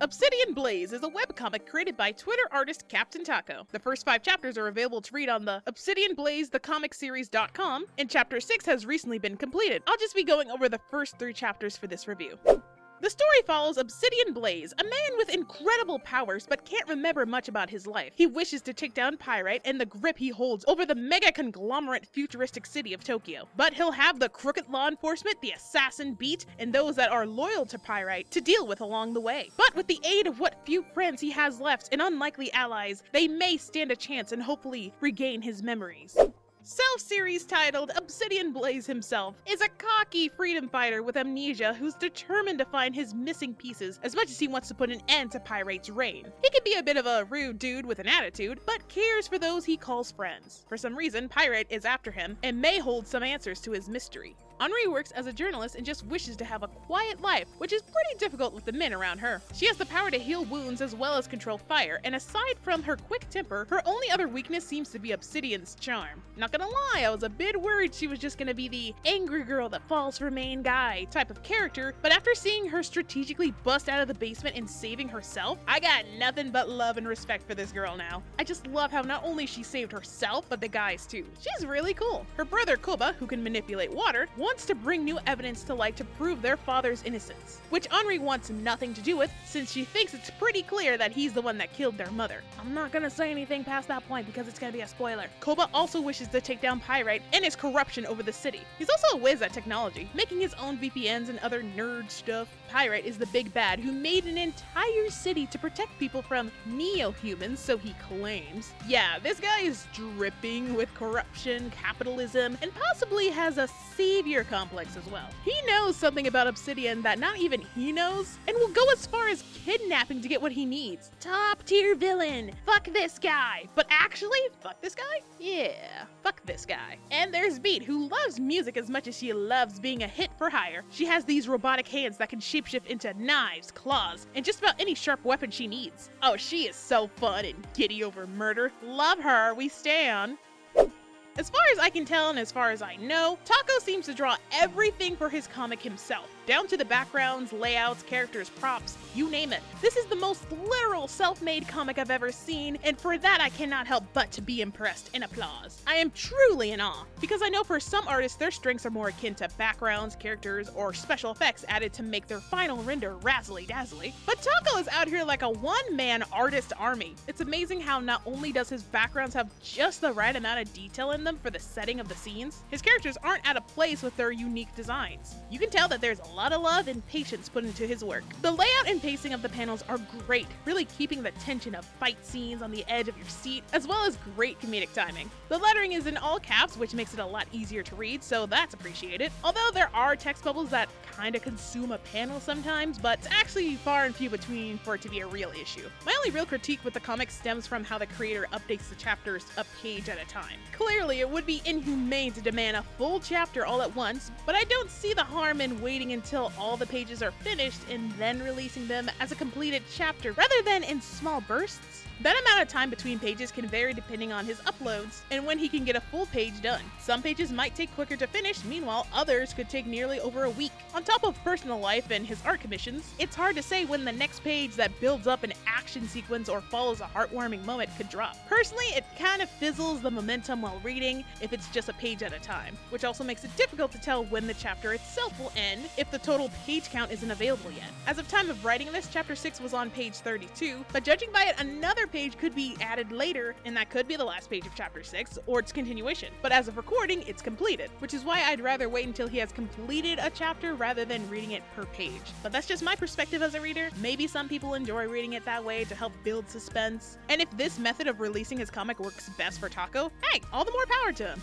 Obsidian Blaze is a webcomic created by Twitter artist Captain Taco. The first 5 chapters are available to read on the Obsidian Blaze thecomicseries.com, and chapter 6 has recently been completed. I'll just be going over the first 3 chapters for this review. The story follows Obsidian Blaze, a man with incredible powers but can't remember much about his life. He wishes to take down Pyrite and the grip he holds over the mega conglomerate futuristic city of Tokyo. But he'll have the crooked law enforcement, the assassin beat, and those that are loyal to Pyrite to deal with along the way. But with the aid of what few friends he has left and unlikely allies, they may stand a chance and hopefully regain his memories. Self-series titled Obsidian Blaze himself is a cocky freedom fighter with amnesia who's determined to find his missing pieces as much as he wants to put an end to Pyrite's reign. He can be a bit of a rude dude with an attitude, but cares for those he calls friends. For some reason, Pyrite is after him and may hold some answers to his mystery. Henri works as a journalist and just wishes to have a quiet life, which is pretty difficult with the men around her. She has the power to heal wounds as well as control fire, and aside from her quick temper, her only other weakness seems to be Obsidian's charm. Not gonna lie, I was a bit worried she was just gonna be the angry girl that falls for main guy type of character, but after seeing her strategically bust out of the basement and saving herself, I got nothing but love and respect for this girl now. I just love how not only she saved herself, but the guys too. She's really cool. Her brother Koba, who can manipulate water, wants to bring new evidence to light to prove their father's innocence, which Henri wants nothing to do with since she thinks it's pretty clear that he's the one that killed their mother. I'm not gonna say anything past that point because it's gonna be a spoiler. Koba also wishes to take down Pyrite and his corruption over the city. He's also a whiz at technology, making his own VPNs and other nerd stuff. Pyrite is the big bad who made an entire city to protect people from neo-humans, so he claims. Yeah, this guy is dripping with corruption, capitalism, and possibly has a savior complex as well. He knows something about Obsidian that not even he knows, and will go as far as kidnapping to get what he needs. Top tier villain! Fuck this guy! But actually, fuck this guy? Yeah, fuck this guy. And there's Beat, who loves music as much as she loves being a hit for hire. She has these robotic hands that can shapeshift into knives, claws, and just about any sharp weapon she needs. Oh, she is so fun and giddy over murder. Love her, we stan. As far as I can tell and as far as I know, Taco seems to draw everything for his comic himself, down to the backgrounds, layouts, characters, props, you name it. This is the most literal self-made comic I've ever seen, and for that I cannot help but to be impressed and applause. I am truly in awe, because I know for some artists their strengths are more akin to backgrounds, characters, or special effects added to make their final render razzly-dazzly, but Taco is out here like a one-man artist army. It's amazing how not only does his backgrounds have just the right amount of detail in them for the setting of the scenes, his characters aren't out of place with their unique designs. You can tell that there's a lot of love and patience put into his work. The layout and pacing of the panels are great, really keeping the tension of fight scenes on the edge of your seat, as well as great comedic timing. The lettering is in all caps, which makes it a lot easier to read, so that's appreciated. Although there are text bubbles that kinda consume a panel sometimes, but it's actually far and few between for it to be a real issue. My only real critique with the comic stems from how the creator updates the chapters a page at a time. Clearly, it would be inhumane to demand a full chapter all at once, but I don't see the harm in waiting until all the pages are finished and then releasing them as a completed chapter rather than in small bursts. That amount of time between pages can vary depending on his uploads and when he can get a full page done. Some pages might take quicker to finish, meanwhile others could take nearly over a week. On top of personal life and his art commissions, it's hard to say when the next page that builds up an action sequence or follows a heartwarming moment could drop. Personally, it kind of fizzles the momentum while reading if it's just a page at a time, which also makes it difficult to tell when the chapter itself will end if the total page count isn't available yet. As of time of writing this, chapter 6 was on page 32, but judging by it, another page could be added later, and that could be the last page of chapter 6, or its continuation. But as of recording, it's completed, which is why I'd rather wait until he has completed a chapter rather than reading it per page. But that's just my perspective as a reader. Maybe some people enjoy reading it that way to help build suspense. And if this method of releasing his comic works best for Taco, hey, all the more power to him.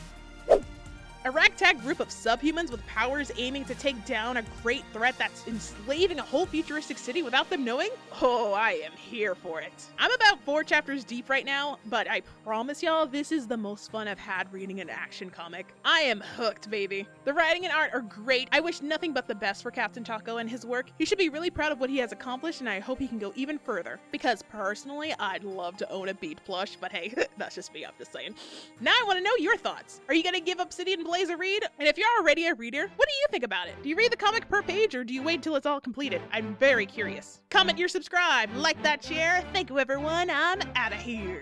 A ragtag group of subhumans with powers aiming to take down a great threat that's enslaving a whole futuristic city without them knowing? Oh, I am here for it. I'm about 4 chapters deep right now, but I promise y'all this is the most fun I've had reading an action comic. I am hooked, baby. The writing and art are great. I wish nothing but the best for Captain Taco and his work. He should be really proud of what he has accomplished, and I hope he can go even further. Because personally, I'd love to own a Beat plush, but hey, that's just me, I'm just saying. Now I want to know your thoughts. Are you gonna give Obsidian Blaze a read? And if you're already a reader, what do you think about it? Do you read the comic per page or do you wait till it's all completed? I'm very curious. Comment you're subscribed, like that share. Thank you everyone, I'm outta here.